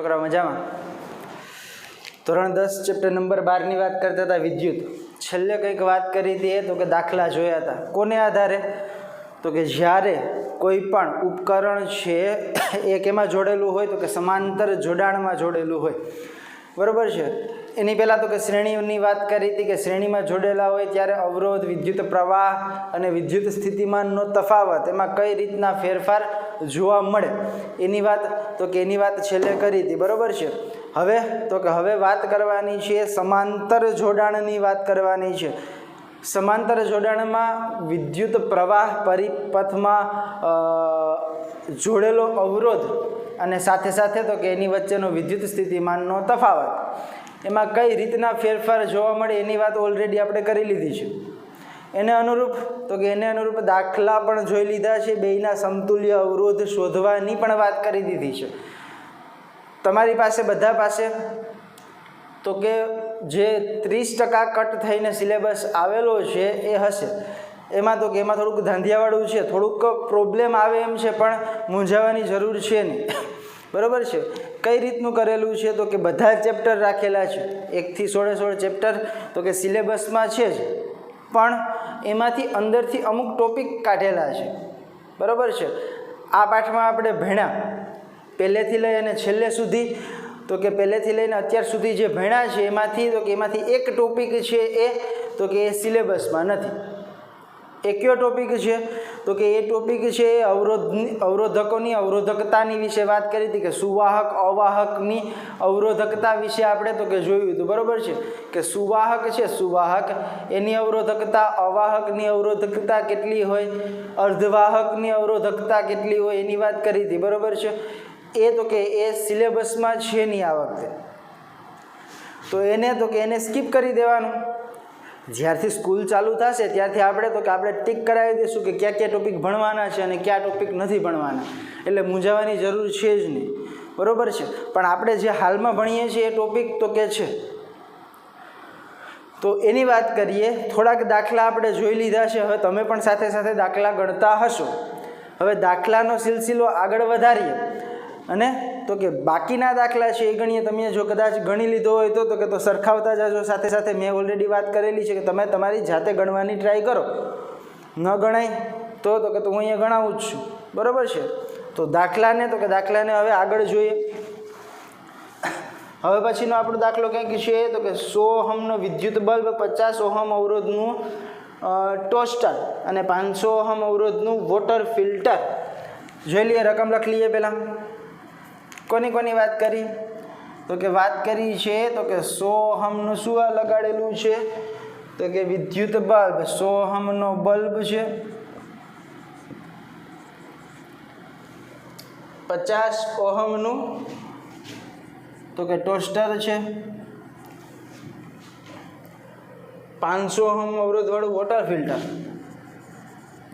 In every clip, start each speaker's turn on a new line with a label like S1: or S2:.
S1: છોકરા મજામાં? ધોરણ 10 ચેપ્ટર નંબર 12 ની વાત કરતા હતા વિદ્યુત. છેલ્લે કંઈક વાત કરી હતી તો કે દાખલા જોયા હતા. કોને આધારે? તો કે જ્યારે કોઈ પણ ઉપકરણ છે એ કેમાં જોડેલું હોય તો કે સમાંતર જોડાણમાં જોડેલું હોય, બરાબર છે. એની પહેલાં તો કે શ્રેણીની વાત કરી હતી કે શ્રેણીમાં જોડેલા હોય ત્યારે અવરોધ, વિદ્યુત પ્રવાહ અને વિદ્યુત સ્થિતિમાનનો તફાવત એમાં કઈ રીતના ફેરફાર જોવા મળે એની વાત છેલ્લે કરી હતી, બરાબર છે. હવે વાત કરવાની છે સમાંતર જોડાણની વાત કરવાની છે. સમાંતર જોડાણમાં વિદ્યુત પ્રવાહ પરિપથમાં જોડેલો અવરોધ અને સાથે સાથે તો કે એની વચ્ચેનો વિદ્યુત સ્થિતિમાનનો તફાવત એમાં કઈ રીતના ફેરફાર જોવા મળે એની વાત ઓલરેડી આપણે કરી લીધી છે. એને અનુરૂપ દાખલા પણ જોઈ લીધા છે. બેયના સમતુલ્ય અવરોધ શોધવાની પણ વાત કરી દીધી છે. તમારી પાસે બધા પાસે તો કે જે 30% કટ થઈને સિલેબસ આવેલો છે એ હશે. એમાં થોડુંક ધાંધિયાવાળું છે, થોડુંક પ્રોબ્લેમ આવે એમ છે, પણ મૂંઝાવાની જરૂર છે નહીં, બરાબર છે. કઈ રીતનું કરેલું છે તો કે બધા ચેપ્ટર રાખેલા છે. 1 થી 16 ચેપ્ટર તો કે સિલેબસમાં છે જ, પણ એમાંથી અંદરથી અમુક ટોપિક કાઢેલા છે, બરાબર છે. આ પાઠમાં આપણે ભણ્યા પહેલેથી લઈ અને છેલ્લે સુધી તો કે પહેલેથી લઈને અત્યાર સુધી જે ભણ્યા છે એમાંથી એક ટોપિક છે એ સિલેબસમાં નથી. એ કયો ટોપિક છે તો કે એ ટોપિક છે અવરોધકોની અવરોધકતાની વિશે વાત કરી હતી કે સુવાહક અવાહકની અવરોધકતા વિશે આપણે તો કે જોયું હતું, બરાબર છે. કે સુવાહક એની અવરોધકતા, અવાહકની અવરોધકતા કેટલી હોય, અર્ધવાહકની અવરોધકતા કેટલી હોય એની વાત કરી હતી, બરાબર છે. એ સિલેબસમાં છે નહીં આ વખતે, તો એને સ્કીપ કરી દેવાનું. જ્યારથી સ્કૂલ ચાલુ થશે ત્યારથી આપણે ટીક કરાવી દઈશું કે કયા ટોપિક ભણવાના છે અને કયા ટોપિક નથી ભણવાના, એટલે મૂંઝાવાની જરૂર છે જ નહીં, બરાબર છે. પણ આપણે જે હાલમાં ભણીએ છીએ એ ટોપિક તો કે છે, તો એની વાત કરીએ. થોડાક દાખલા આપણે જોઈ લીધા છે. હવે તમે પણ સાથે સાથે દાખલા ગણતા હશો. હવે દાખલાનો સિલસિલો આગળ વધારીએ અને તો કે બાકીના દાખલા છે એ ગણીએ. તમે જો કદાચ ગણી લીધો હોય તો સરખાવતા જાજો સાથે સાથે. મેં ઓલરેડી વાત કરેલી છે કે તમે તમારી જાતે ગણવાની ટ્રાય કરો. ન ગણાય તો હું અહીંયા ગણાવું જ છું, બરાબર છે. તો દાખલાને હવે આગળ જોઈએ. હવે પછીનો આપણો દાખલો કંઈક છે તો કે 100 ઓહમનો વિદ્યુત બલ્બ, 50 ઓહમ અવરોધનું ટોસ્ટર અને 500 ઓહમ અવરોધનું વોટર ફિલ્ટર. જોઈ લઈએ, રકમ લખી લઈએ પહેલાં. કોની વાત કરી તો કે વાત કરી છે તો કે 100 ઓહમનું શું લગાડેલું છે તો કે વિદ્યુત બલ્બ. 100 ઓહમનો બલ્બ છે, 50 ઓહમનું તો કે ટોસ્ટર છે, 500 ઓહમ અવરોધવાળું વોટર ફિલ્ટર.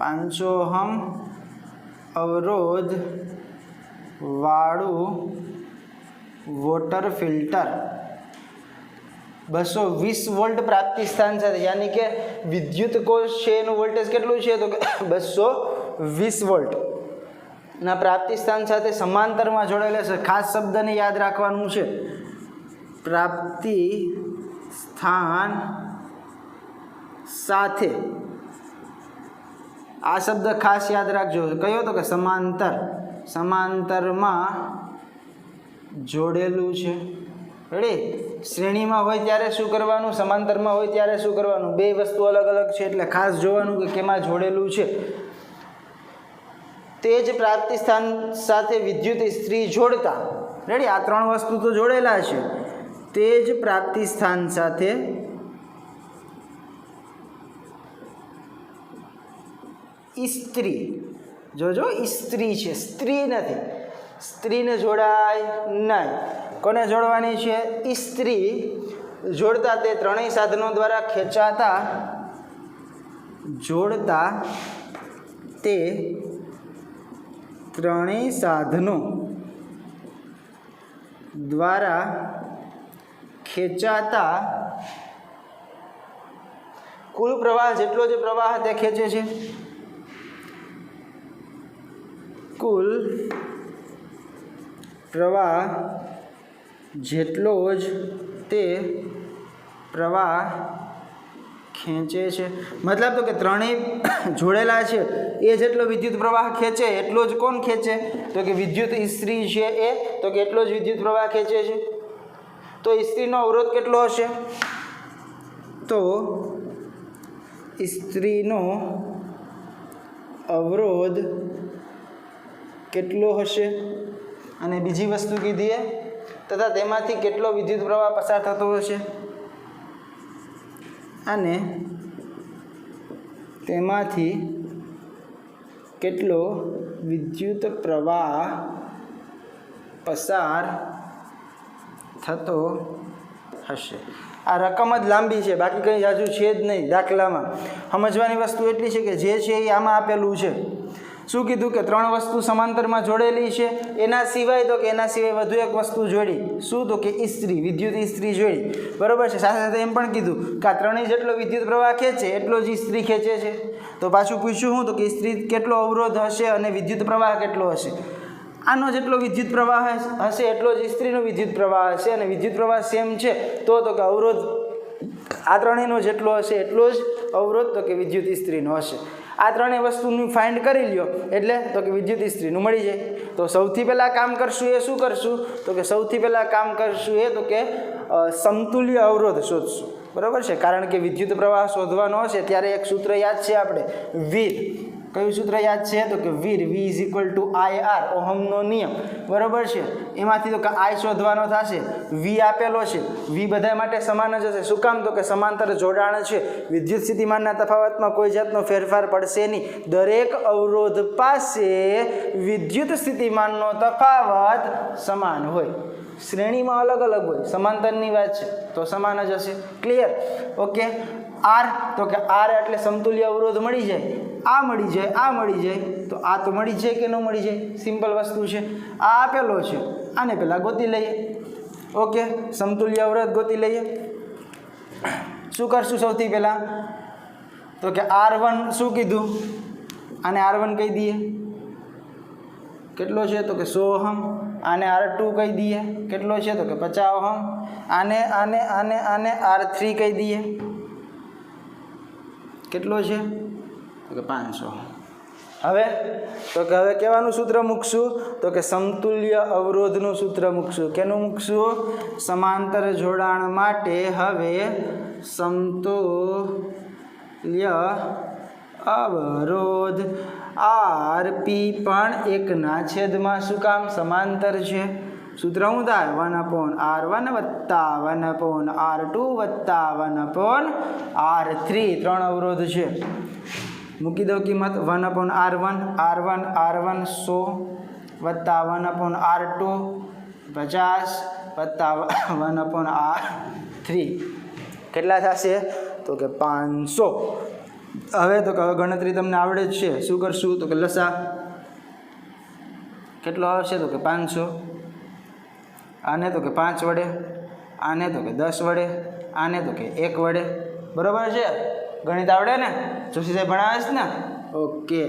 S1: 500 ઓહમ અવરોધ વાળું વોટર ફિલ્ટર 220 વોલ્ટ પ્રાપ્તિ સ્થાન સાથે, યાની કે વિદ્યુત કોષ છે એનું વોલ્ટેજ કેટલું છે તો કે 220 વોલ્ટ ના પ્રાપ્તિ સ્થાન સાથે સમાંતરમાં જોડેલા છે. ખાસ શબ્દને યાદ રાખવાનું છે, પ્રાપ્તિ સ્થાન સાથે. આ શબ્દ ખાસ યાદ રાખજો. કયો તો કે સમાંતરમાં જોડેલું છે. રેડી? શ્રેણીમાં હોય ત્યારે શું કરવાનું, સમાંતરમાં હોય ત્યારે શું કરવાનું, બે વસ્તુ અલગ અલગ છે, એટલે ખાસ જોવાનું કે કેમાં જોડેલું છે. તે જ પ્રાપ્તિ સ્થાન સાથે વિદ્યુત ઇસ્ત્રી જોડતા. રેડી? આ 3 વસ્તુ તો જોડેલા છે. તે જ પ્રાપ્તિ સ્થાન સાથે ઇસ્ત્રી, જોજો ઇસ્ત્રી છે, સ્ત્રી નથી. સ્ત્રીને જોડાય નહીં. કોને જોડવાની છે? ઇસ્ત્રી જોડતા તે ત્રણેય સાધનો દ્વારા ખેંચાતા તે ત્રણેય સાધનો દ્વારા ખેંચાતા કુલ પ્રવાહ જેટલો જે પ્રવાહ તે ખેંચે છે, કુલ પ્રવાહ જેટલો જ તે પ્રવાહ ખેંચે છે, મતલબ તો કે ત્રણેય જોડેલા છે એ જેટલો વિદ્યુત પ્રવાહ ખેંચે એટલો જ કોણ ખેંચે, તો કે વિદ્યુત ઇસ્ત્રી છે એ, તો કે એટલો જ વિદ્યુત પ્રવાહ ખેંચે છે. તો ઇસ્ત્રીનો અવરોધ કેટલો હશે, તો ઇસ્ત્રીનો અવરોધ કેટલો હશે, અને બીજી વસ્તુ કીધી તથા તેમાંથી કેટલો વિદ્યુત પ્રવાહ પસાર થતો હશે, અને તેમાંથી કેટલો વિદ્યુત પ્રવાહ પસાર થતો હશે. આ રકમ જ લાંબી છે, બાકી કંઈ જાજુ છે જ નહીં. દાખલામાં સમજવાની વસ્તુ એટલી છે કે જે છે એ આમાં આપેલું છે. શું કીધું કે ત્રણ વસ્તુ સમાંતરમાં જોડેલી છે, એના સિવાય તો કે એના સિવાય વધુ એક વસ્તુ જોડી. શું, તો કે ઇસ્ત્રી, વિદ્યુત ઇસ્ત્રી જોડી. બરાબર છે. સાથે સાથે એમ પણ કીધું કે આ ત્રણેય જેટલો વિદ્યુત પ્રવાહ ખેંચે એટલો જ ઇસ્ત્રી ખેંચે છે. તો પાછું પૂછ્યું હું, તો કે ઇસ્ત્રી કેટલો અવરોધ હશે અને વિદ્યુત પ્રવાહ કેટલો હશે. આનો જેટલો વિદ્યુત પ્રવાહ હશે એટલો જ ઇસ્ત્રીનો વિદ્યુત પ્રવાહ હશે, અને વિદ્યુત પ્રવાહ સેમ છે તો કે અવરોધ આ ત્રણેયનો જેટલો હશે એટલો જ અવરોધ તો કે વિદ્યુત ઇસ્ત્રીનો હશે. આ ત્રણેય વસ્તુનું ફાઇન્ડ કરી લ્યો એટલે તો કે વિદ્યુત ઇસ્ત્રીનું મળી જાય. તો સૌથી પહેલાં કામ કરશું એ શું કરશું, તો કે સૌથી પહેલાં કામ કરશું એ તો કે સમતુલ્ય અવરોધ શોધશું. બરાબર છે. કારણ કે વિદ્યુત પ્રવાહ શોધવાનો હશે ત્યારે એક સૂત્ર યાદ છે આપણે, વીર. કયું સૂત્ર યાદ છે, તો કે વીર, V is equal to IR, ઓહમનો નિયમ. બરાબર છે. એમાંથી તો કે I શોધવાનો થશે. V આપેલો છે, V બધા માટે સમાન જ હશે. શું કામ, તો કે સમાંતર જોડાણ છે. વિદ્યુત સ્થિતિમાનના તફાવતમાં કોઈ જાતનો ફેરફાર પડશે નહીં. દરેક અવરોધ પાસે વિદ્યુત સ્થિતિમાનનો તફાવત સમાન હોય. શ્રેણીમાં અલગ અલગ હોય, સમાંતરની વાત છે તો સમાન જ હશે. ક્લિયર? ઓકે. R, તો કે R એટલે સમતુલ્ય અવરોધ મળી જાય. આ મળી જાય, આ મળી જાય, તો આ તો મળી જાય કે ન મળી જાય, સિમ્પલ વસ્તુ છે. આ આપેલો છે, આને પહેલાં ગોતી લઈએ. ઓકે. સમતુલ્ય અવરોધ ગોતી લઈએ. શું કરશું સૌથી પહેલાં, તો કે R1 શું કીધું, આને R1 કહી દઈએ. કેટલો છે, તો કે 100 ઓહમ. આને R2 કહી દઈએ. કેટલો છે, તો કે 50 ઓહમ. આને આને આને આને R3 કહી દઈએ. કેટલો છે, તો કે 500. હવે તો કે હવે કહેવાનું સૂત્ર મૂકશું, તો કે સમતુલ્ય અવરોધનું સૂત્ર મૂકશું. કેનું મૂકશું, સમાંતર જોડાણ માટે હવે સમતુલ્ય અવરોધ RP પણ એકના છેદમાં, શું કામ, સમાંતર છે. સૂત્ર શું થાય, 1/R1 વત્તા 1/R2 વત્તા 1/R3. ત્રણ અવરોધ છે. મૂકી દો કિંમત. 1/R1 R1 100 વત્તા 1/R2 50 વત્તા 1/R3 કેટલા થશે, તો કે 500. હવે તો કે ગણતરી તમને આવડે જ છે. શું કરશું, તો કે લસા કેટલો આવશે, તો કે 500. આને તો કે 5 વડે, આને તો કે 10 વડે, આને તો કે 1 વડે. બરાબર છે. ગણિત આવડે ને, જોશી સાહેબ ભણાવે છે ને. ઓકે.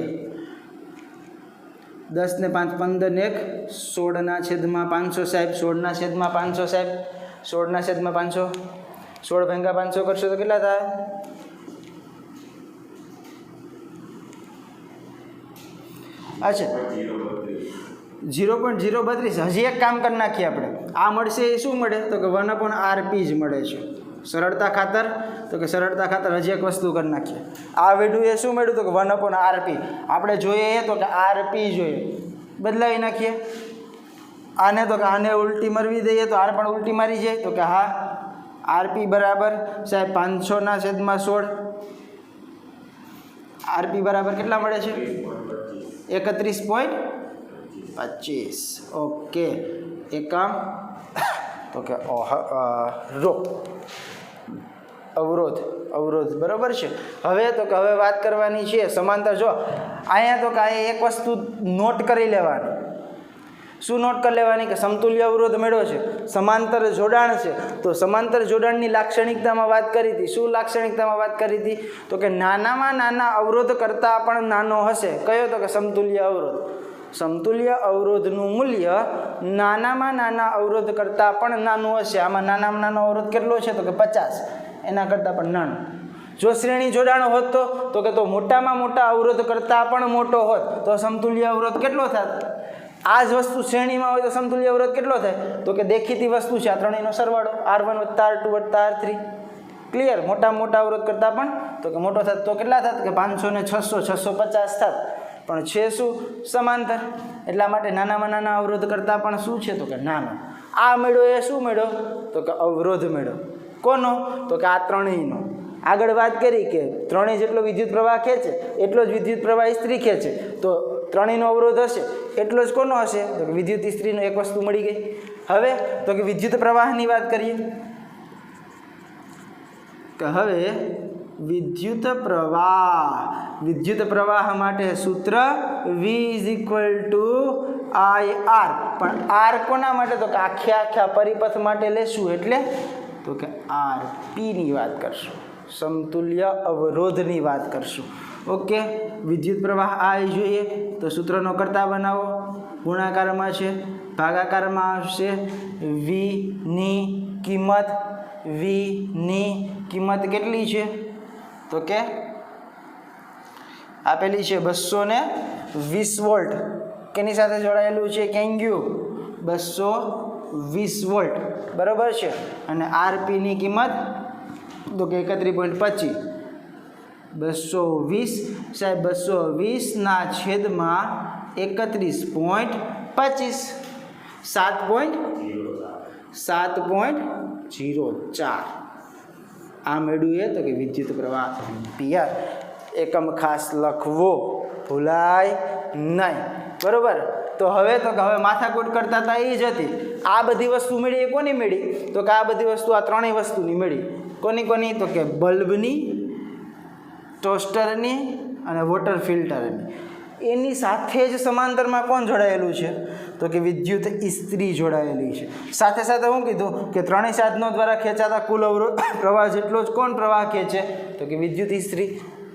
S1: 10 ને 5 15 ને 1 16 છેદમાં 500 સાહેબ, 16 છેદમાં 500 સાહેબ, 16 છેદમાં 500, 16 ભાગ્યા 500 કરશો તો કેટલા થાય, અચ્છા 0.032. હજી એક કામ કરી નાખીએ આપણે. આ મળશે એ શું મળે, તો કે 1/RP જ મળે છે. સરળતા ખાતર, તો કે સરળતા ખાતર હજી એક વસ્તુ કરી નાખીએ. આ વેડું એ શું મળ્યું, તો કે 1/RP. આપણે જોઈએ તો કે RP જોઈએ, બદલાવી નાખીએ. આને તો કે આને ઉલટી મરવી દઈએ તો આર પણ ઉલટી મારી જાય, તો કે હા RP બરાબર સાહેબ 500 છેદમાં 16. RP બરાબર કેટલા મળે છે, 31.25. ઓકે. એકમ તો કે રો અવરોધ બરાબર છે. હવે તો કે હવે વાત કરવાની છે સમાંતર. જો અહીંયા તો કે અહીંયા એક વસ્તુ નોટ કરી લેવાની. શું નોટ કરી લેવાની, કે સમતુલ્ય અવરોધ મેળવ્યો છે, સમાંતર જોડાણ છે. તો સમાંતર જોડાણની લાક્ષણિકતામાં વાત કરી હતી. શું લાક્ષણિકતામાં વાત કરી હતી, તો કે નાનામાં નાના અવરોધ કરતાં પણ નાનો હશે. કયો, તો કે સમતુલ્ય અવરોધ. સમતુલ્ય અવરોધનું મૂલ્ય નાનામાં નાના અવરોધ કરતાં પણ નાનું હશે. આમાં નાનામાં નાનો અવરોધ કેટલો છે? તો કે 50, એના કરતાં પણ નાનો. જો શ્રેણી જોડાણ હોત તો કે તો મોટામાં મોટા અવરોધ કરતાં પણ મોટો હોત તો સમતુલ્ય અવરોધ કેટલો થાત? આ જ વસ્તુ શ્રેણીમાં હોય તો સમતુલ્ય અવરોધ કેટલો થાય? તો કે દેખીતી વસ્તુ છે, આ ત્રણેયનો સરવાળો R1 + R2 + R3. ક્લિયર? મોટામાં મોટા અવરોધ કરતાં પણ તો કે મોટો થાત તો કેટલા થાત? કે 500 ને 600 650 થાત. પણ છે શું? સમાંતર. એટલા માટે નાનામાં નાના અવરોધ કરતાં પણ શું છે? તો કે નાનો. આ મેળો એ શું મેળો? તો કે અવરોધ મેળો. કોનો? તો કે આ ત્રણેયનો. આગળ વાત કરી કે ત્રણેય જેટલો વિદ્યુત પ્રવાહ ખેંચે એટલો જ વિદ્યુત પ્રવાહ ઇસ્ત્રી ખેંચે, તો ત્રણેયનો અવરોધ હશે એટલો જ કોનો હશે? તો કે વિદ્યુત ઇસ્ત્રીનો. એક વસ્તુ મળી ગઈ. હવે તો કે વિદ્યુત પ્રવાહની વાત કરીએ કે હવે વિદ્યુત પ્રવાહ માટે સૂત્ર V = IR. પણ R કોના માટે? તો કે આખા પરિપથ માટે લેશું એટલે તો કે RP ની વાત કરશું, સમતુલ્ય અવરોધની વાત કરશું. ઓકે, વિદ્યુત પ્રવાહ I જોઈએ તો સૂત્રનો કરતા બનાવો. ગુણાકારમાં છે, ભાગાકારમાં આવશે. V ની કિંમત કેટલી છે? તો કે આપેલી છે 220 વોલ્ટ. કેની સાથે જોડાયેલું છે? કેન્ગ્યુ 220 વોલ્ટ, બરાબર છે. અને RP ની કિંમત તો કે 31.25. 220 સાહેબ 220 ના છેદમાં 31.25 7.04. આ મેળવ્યું એ તો કે વિદ્યુત પ્રવાહ એમ્પિયર. એકમ ખાસ લખવો, ભૂલાય નહીં, બરોબર. તો હવે માથાકૂટ કરતા હતા એ જ હતી. આ બધી વસ્તુ મળી એ કોની મળી? તો કે આ બધી વસ્તુ આ ત્રણેય વસ્તુની મળી. કોની? તો કે બલ્બની, ટોસ્ટરની અને વોટર ફિલ્ટરની. એની સાથે જ સમાંતરમાં કોણ જોડાયેલું છે? તો કે વિદ્યુત ઇસ્ત્રી જોડાયેલી છે. સાથે સાથે હું કીધું કે ત્રણેય સાધનો દ્વારા ખેંચાતા કુલ અવરોધ પ્રવાહ જેટલો જ કોણ પ્રવાહ ખેંચે? તો કે વિદ્યુત ઇસ્ત્રી.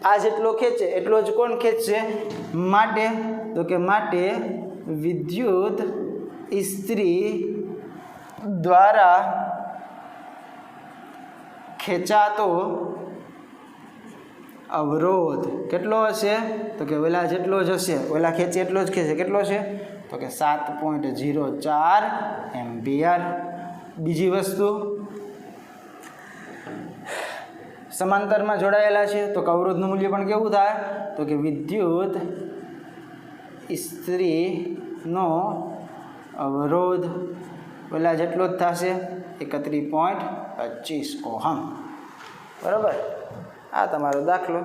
S1: આ જેટલો ખેંચે એટલો જ કોણ ખેંચશે? માટે વિદ્યુત ઇસ્ત્રી દ્વારા ખેંચાતો અવરોધ કેટલો હશે? તો કે ઓલા જેટલો જ હશે. ઓલા ખેંચે એટલો જ ખેંચે. કેટલો છે? તો કે 7.04 એમ્પિયર. બીજી વસ્તુ, સમાંતરમાં જોડાયેલા છે તો અવરોધનું મૂલ્ય પણ કેવું થાય? તો કે વિદ્યુત ઇસ્ત્રીનો અવરોધ ઓલા જેટલો જ થશે, 31.25 ઓહમ. બરાબર. આ તમારો દાખલો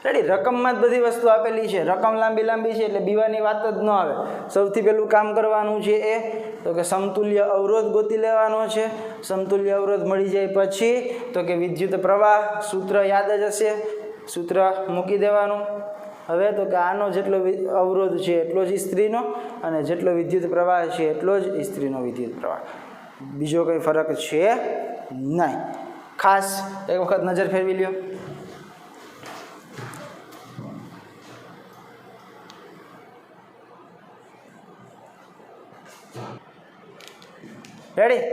S1: રેડી. રકમમાં જ બધી વસ્તુ આપેલી છે. રકમ લાંબી છે એટલે બીવાની વાત જ ન આવે. સૌથી પહેલું કામ કરવાનું છે એ તો કે સમતુલ્ય અવરોધ ગોતી લેવાનો છે. સમતુલ્ય અવરોધ મળી જાય પછી તો કે વિદ્યુત પ્રવાહ સૂત્ર યાદ જ હશે, સૂત્ર મૂકી દેવાનું. હવે તો કે આનો જેટલો અવરોધ છે એટલો જ ઇસ્ત્રીનો અને જેટલો વિદ્યુત પ્રવાહ છે એટલો જ ઇસ્ત્રીનો વિદ્યુત પ્રવાહ. બીજો કંઈ ફરક છે નહીં. ખાસ એક વખત નજર ફેરવી લ્યો. રેડી?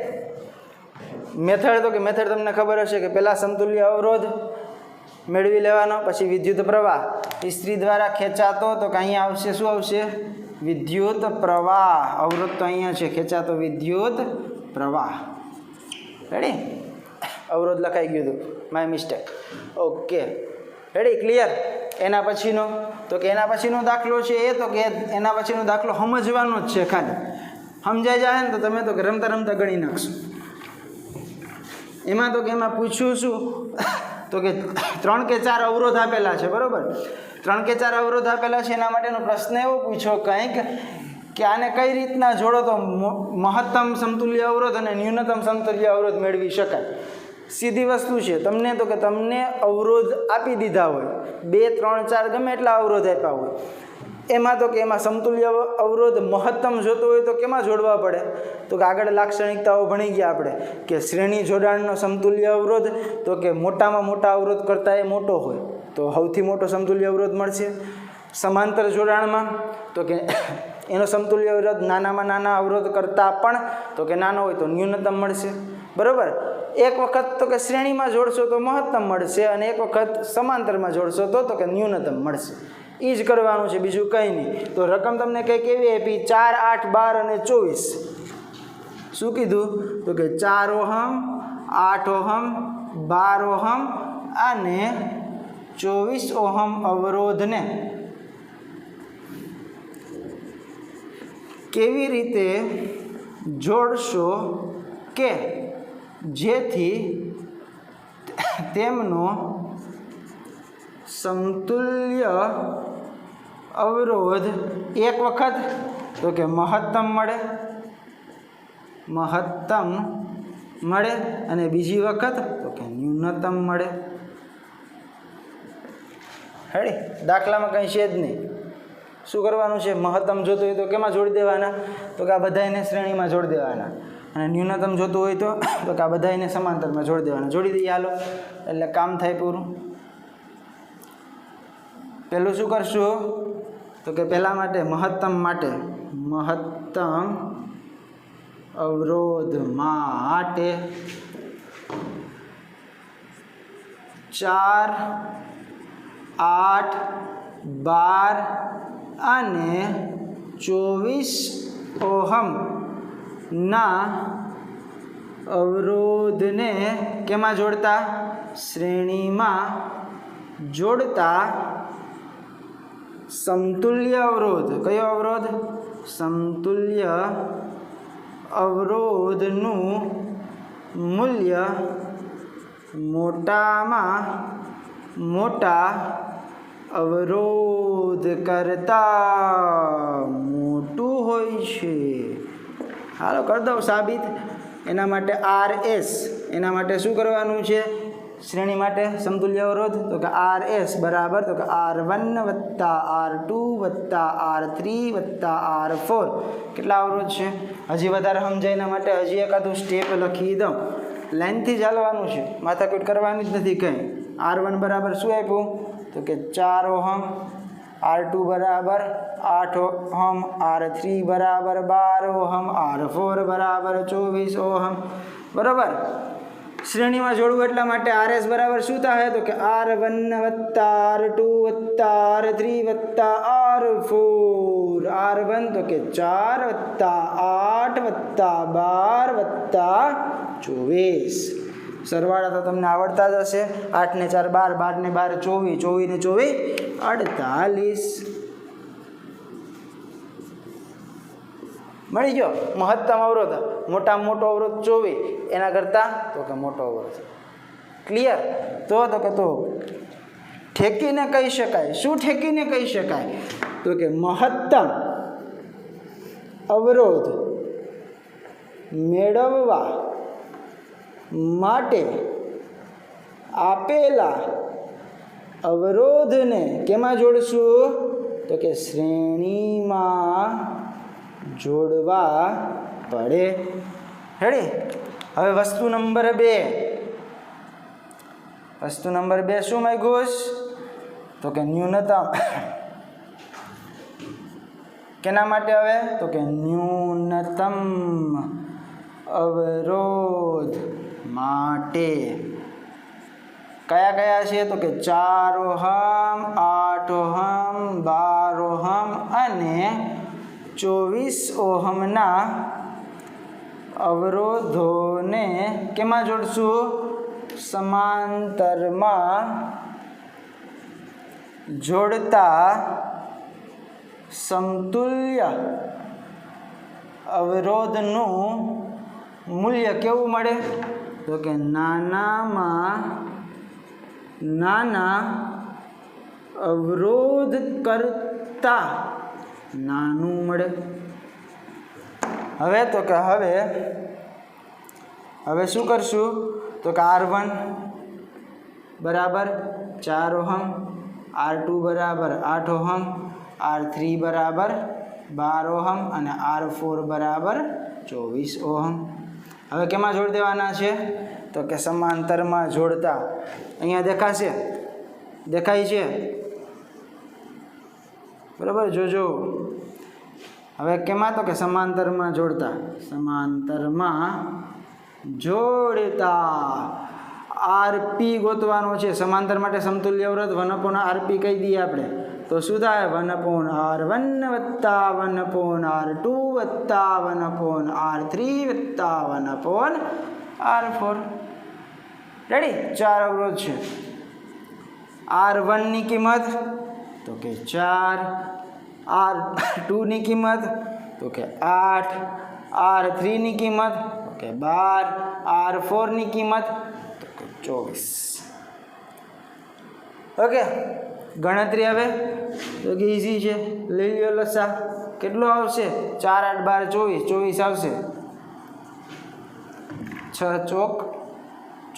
S1: મેથડ તમને ખબર હશે કે પહેલાં સમતુલ્ય અવરોધ મેળવી લેવાનો, પછી વિદ્યુત પ્રવાહ ઇસ્ત્રી દ્વારા ખેંચાતો તો કે અહીંયા આવશે શું આવશે? વિદ્યુત પ્રવાહ. અવરોધ તો અહીંયા છે, ખેંચાતો વિદ્યુત પ્રવાહ. રેડી? અવરોધ લખાઈ ગયું હતું, my mistake. Okay, ready? Clear? એના પછીનો તો કે એના પછીનો દાખલો છે એ તો કે એના પછીનો દાખલો સમજવાનો જ છે. ખાલી સમજાઈ જાય ને તો તમે તો રમતા ગણી નાખશો. એમાં પૂછ્યું શું? તો કે 3 કે 4 અવરોધ આપેલા છે, બરોબર? 3 કે 4 અવરોધ આપેલા છે. એના માટેનો પ્રશ્ન એવો પૂછ્યો કંઈક કે આને કઈ રીતના જોડો તો મહત્તમ સમતુલ્ય અવરોધ અને ન્યૂનતમ સમતુલ્ય અવરોધ મેળવી શકાય. સીધી વસ્તુ છે. તમને અવરોધ આપી દીધા હોય, 2 3 4 ગમે એટલા અવરોધ આપ્યા હોય, એમાં સમતુલ્ય અવરોધ મહત્તમ જોતો હોય તો કેમાં જોડવા પડે? તો કે આગળ લાક્ષણિકતાઓ ભણી ગયા આપણે કે શ્રેણી જોડાણનો સમતુલ્ય અવરોધ તો કે મોટામાં મોટા અવરોધ કરતાં એ મોટો હોય તો સૌથી મોટો સમતુલ્ય અવરોધ મળશે. સમાંતર જોડાણમાં તો કે એનો સમતુલ્ય અવરોધ નાનામાં નાના અવરોધ કરતાં પણ તો કે નાનો હોય તો ન્યૂનતમ મળશે, બરાબર. એક વખત તો કે શ્રેણીમાં જોડશો તો મહત્તમ મળશે અને એક વખત સમાંતરમાં જોડશો તો કે ન્યૂનતમ મળશે. એ જ કરવાનું છે, બીજું કંઈ નહીં. તો રકમ તમને કંઈ કેવી આપી? 4, 8, 12 અને 24. શું કીધું? તો કે 4 ઓહમ, 8 ઓહમ, 12 ઓહમ અને 24 ઓહમ અવરોધને કેવી રીતે જોડશો કે જેથી તેમનો સમતુલ્ય અવરોધ એક વખત તો કે મહત્તમ મળે અને બીજી વખત તો કે ન્યૂનતમ મળે. હેડી દાખલામાં કંઈ છે જ નહીં. શું કરવાનું છે? મહત્તમ જોતું હોય તો કેમાં જોડી દેવાના? તો કે આ બધાને શ્રેણીમાં જોડી દેવાના. અને ન્યૂનતમ જોતું હોય તો કે આ બધાને સમાંતરમાં જોડી દેવાના. જોડી દઈએ હાલો, એટલે કામ થાય પૂરું. પહેલું શું કરશું? તો કે પહેલા મહત્તમ અવરોધ માટે 4, 8, 12 અને 24 ઓહમના અવરોધને કેમાં જોડતા? શ્રેણીમાં જોડતા સમતુલ્ય અવરોધ. કયો અવરોધ? સમતુલ્ય અવરોધનું મૂલ્ય મોટામાં મોટા અવરોધ કરતાં મોટું હોય છે. હાલો કરી દઉં સાબિત. એના માટે RS, એના માટે શું કરવાનું છે? શ્રેણી માટે સમતુલ્ય અવરોધ તો કે RS બરાબર તો કે R1 + R2 + R3 + R4. કેટલા અવરોધ છે? હજી વધારે સમજાય એના માટે હજી એકાદું સ્ટેપ લખી દઉં. લાઈનથી જ હાલવાનું છે, માથાકૂટ કરવાની જ નથી કંઈ. R1 બરાબર શું આપ્યું? તો કે 4 ઓહમ, R2 બરાબર 8 ઓહમ, R3 બરાબર 12 ઓહમ, R4 બરાબર 24 ઓહમ, બરાબર. શ્રેણીમાં જોડવું એટલા માટે RS બરાબર શું થાય? તો કે R1 + R2 + R3 + R4. R1 તો કે 4 + 8 + 12 + 24. સરવાળા તો તમને આવડતા જ હશે. 8 ને 4 12, 12 ને 12 24, 24 ને 24 48. મળી ગયો મહત્તમ અવરોધ. મોટામાં મોટો અવરોધ 24, એના કરતાં તો કે મોટો અવરોધ. ક્લિયર? તો કે ઠેકીને કહી શકાય. શું ઠેકીને કહી શકાય? તો કે મહત્તમ અવરોધ મેળવવા માટે આપેલા અવરોધને કેમાં જોડશું? તો કે શ્રેણીમાં જોડવા પડે. હેડી. હવે વસ્તુ નંબર 2. વસ્તુ નંબર 2 શું માંગ્યું? તો કે ન્યૂનતમ. કેના માટે? હવે તો કે ન્યૂનતમ અવરોધ માટે. કયા કયા છે? તો કે 4 ઓહમ, 8 ઓહમ, 12 ઓહમ અને 24 ઓહમના અવરોધોને કેમાં જોડશું? સમાંતરમાં જોડતા સમતુલ્ય અવરોધનું મૂલ્ય કેવું મળે? તો કે નાનામાં નાના અવરોધ કરતાં નાનું મળે. હવે તો કે હવે શું કરશું? તો કે R1 બરાબર 4 ઓહમ, R2 બરાબર 8 ઓહમ, R3 બરાબર 12 ઓહમ અને R4 બરાબર 24 ઓહમ. હવે કેમાં જોડી દેવાના છે? તો કે સમાંતરમાં જોડતા. અહીંયા દેખાશે? દેખાય છે? બરાબર, જોજો. હવે કેમાં તો કે સમાંતરમાં જોડતા, સમાંતરમાં જોડતા આરપી ગોતવાનો છે. સમાંતર માટે સમતુલ્ય અવરોધ 1/rp કહી દઈએ આપણે તો શું થાય 1/r1 વત્તા 1/r2 વત્તા 1/r3 વત્તા 1/r4. રેડી? 4 અવરોધ છે. R1 ની કિંમત તો કે 4, R2 ની કિંમત તો કે 8, R3 ની કિંમત તો કે 12, R4 ની કિંમત તો કે 24. ઓકે, ગણતરી હવે તો કે ઈઝી છે. લઈ લ્યો લસા. કેટલો આવશે? 4 8 12 24 આવશે. 6 ચોક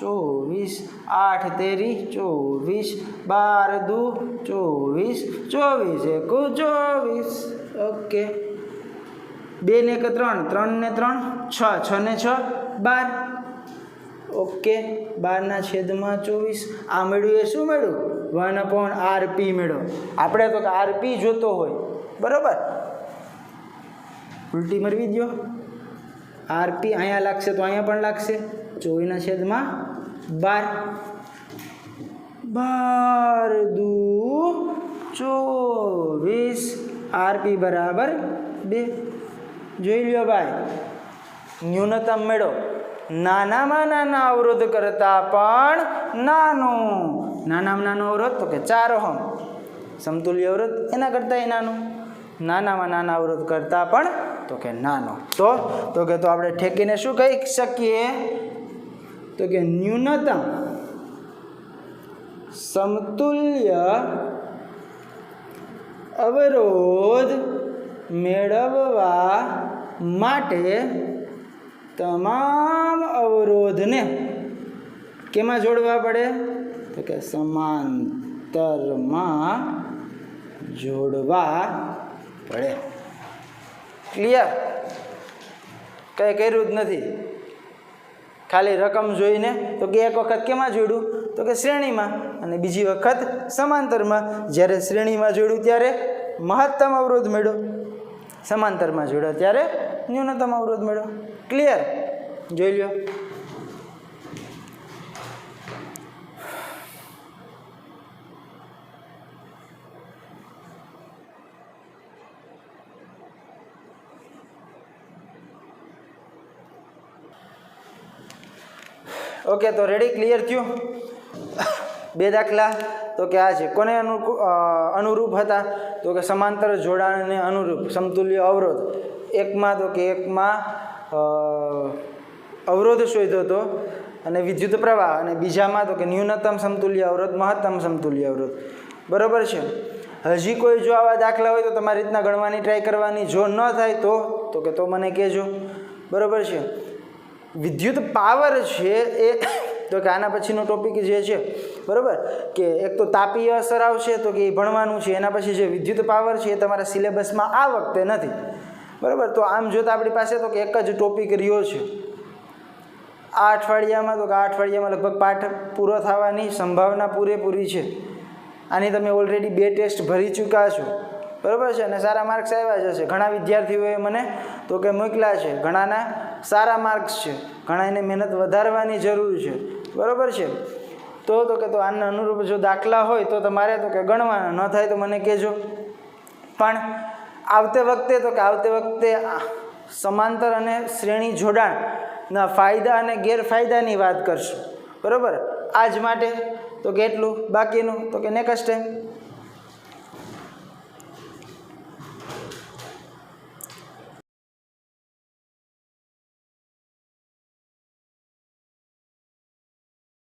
S1: 24, 8 તેરી 24, 12 દુ 24, 24 એકુ 24. ઓકે, 2 ને 1 3, 3 ને 3 6, 6 ને 6 12. ઓકે, 12/24. આ મળ્યું એ શું મળ્યું? 1/rp મળ્યો. આપણે તો કે rp જોતો હોય, બરોબર? ઉલટી મરવી દો. rp અહીંયા લાગશે તો અહીંયા પણ લાગશે. 24/12, 12 દુ 24, rp બરાબર 2. જોઈ લ્યો ભાઈ, ન્યૂનતમ મેળો નાનામાં નાના અવરોધ કરતાં પણ નાનો. નાનામાં નાનો અવરોધ તો કે 4 ઓહમ. સમતુલ્ય અવરોધ એના કરતાં નાનો. નાનામાં નાના અવરોધ કરતાં પણ તો કે નાનો. તો કે તો આપણે ઠેકીને શું કહી શકીએ? તો કે ન્યૂનતમ સમતુલ્ય અવરોધ મેળવવા માટે તમામ અવરોધને કેમાં જોડવા પડે? તો કે સમાંતરમાં જોડવા પડે. ક્લિયર? કંઈ કર્યું જ નથી, ખાલી રકમ જોઈને તો કે એક વખત કેમાં જોડ્યું? તો કે શ્રેણીમાં, અને બીજી વખત સમાંતરમાં. જ્યારે શ્રેણીમાં જોડ્યું ત્યારે મહત્તમ અવરોધ મળ્યો, સમાંતરમાં જોડ્યો ત્યારે ન્યૂનતમ અવરોધ મળ્યો. ક્લિયર? જોઈ લો. ઓકે, તો રેડી? ક્લિયર થયું? 2 દાખલા તો કે આ છે. કોને અનુરૂપ હતા? તો કે સમાંતર જોડાણને અનુરૂપ સમતુલ્ય અવરોધ. એકમાં તો કે એકમાં અવરોધ શોધ્યો હતો અને વિદ્યુત પ્રવાહ, અને બીજામાં તો કે ન્યૂનતમ સમતુલ્ય અવરોધ, મહત્તમ સમતુલ્ય અવરોધ. બરાબર છે? હજી કોઈ જો આવા દાખલા હોય તો તમારી રીતના ગણવાની ટ્રાય કરવાની. જો ન થાય તો કે તો મને કહેજો. બરાબર છે? વિદ્યુત પાવર છે એ તો કે આના પછીનો ટોપિક જે છે, બરાબર, કે એક તો તાપીય અસર આવશે તો કે એ ભણવાનું છે. એના પછી જે વિદ્યુત પાવર છે એ તમારા સિલેબસમાં આ વખતે નથી, બરાબર. તો આમ જોતાં આપણી પાસે તો કે એક જ ટોપિક રહ્યો છે આ અઠવાડિયામાં. તો કે આ અઠવાડિયામાં લગભગ પાઠ પૂરો થવાની સંભાવના પૂરેપૂરી છે. આની તમે ઓલરેડી 2 ટેસ્ટ ભરી ચૂક્યા છો, બરાબર છે, અને સારા માર્ક્સ આવ્યા જ હશે. ઘણા વિદ્યાર્થીઓએ મને તો કે મોકલ્યા છે, ઘણાના સારા માર્ક્સ છે, ઘણાને મહેનત વધારવાની જરૂર છે, બરાબર છે. તો કે તો આના અનુરૂપ જો દાખલા હોય તો તમારે તો કે ગણવાના. ન થાય તો મને કહેજો. પણ આવતે વખતે સમાંતર અને શ્રેણી જોડાણના ફાયદા અને ગેરફાયદાની વાત કરશું, બરાબર. આજ માટે તો કે એટલું, બાકીનું તો કે નેક્સ્ટ ટાઈમ.